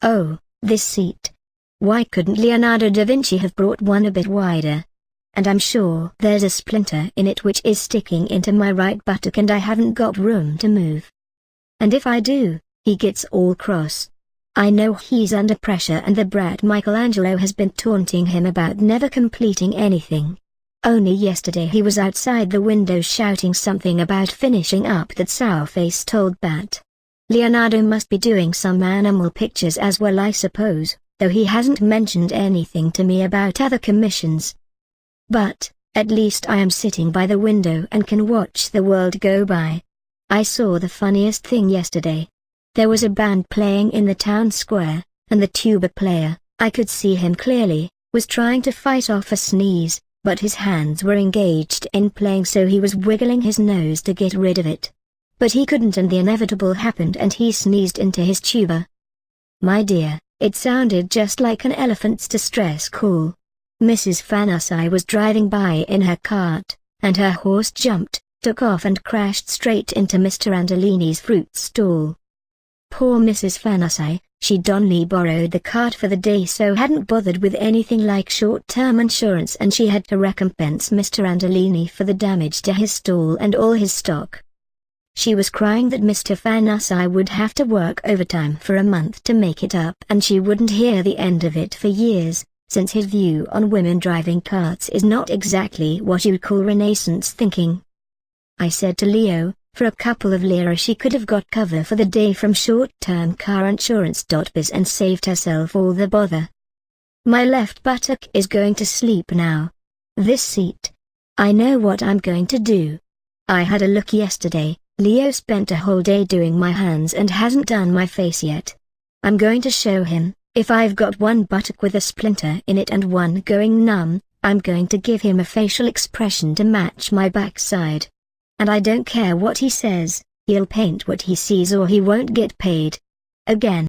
Oh, this seat. Why couldn't Leonardo da Vinci have brought one a bit wider? And I'm sure there's a splinter in it which is sticking into my right buttock and I haven't got room to move. And if I do, he gets all cross. I know he's under pressure and the brat Michelangelo has been taunting him about never completing anything. Only yesterday he was outside the window shouting something about finishing up that sour-face told Bat. Leonardo must be doing some animal pictures as well, I suppose, though he hasn't mentioned anything to me about other commissions. But, at least I am sitting by the window and can watch the world go by. I saw the funniest thing yesterday. There was a band playing in the town square, and the tuba player, I could see him clearly, was trying to fight off a sneeze, but his hands were engaged in playing, so he was wiggling his nose to get rid of it. But he couldn't, and the inevitable happened and he sneezed into his tuba. My dear, it sounded just like an elephant's distress call. Mrs. Fanasai was driving by in her cart, and her horse jumped, took off and crashed straight into Mr. Andolini's fruit stall. Poor Mrs. Fanasai, she'd only borrowed the cart for the day, so hadn't bothered with anything like short-term insurance, and she had to recompense Mr. Andolini for the damage to his stall and all his stock. She was crying that Mr. Fanasai would have to work overtime for a month to make it up, and she wouldn't hear the end of it for years, since his view on women driving carts is not exactly what you'd call Renaissance thinking. I said to Leo, for a couple of lira she could have got cover for the day from shorttermcarinsurance.biz and saved herself all the bother. My left buttock is going to sleep now. This seat. I know what I'm going to do. I had a look yesterday. Leo spent a whole day doing my hands and hasn't done my face yet. I'm going to show him. If I've got one buttock with a splinter in it and one going numb, I'm going to give him a facial expression to match my backside. And I don't care what he says, he'll paint what he sees or he won't get paid. Again,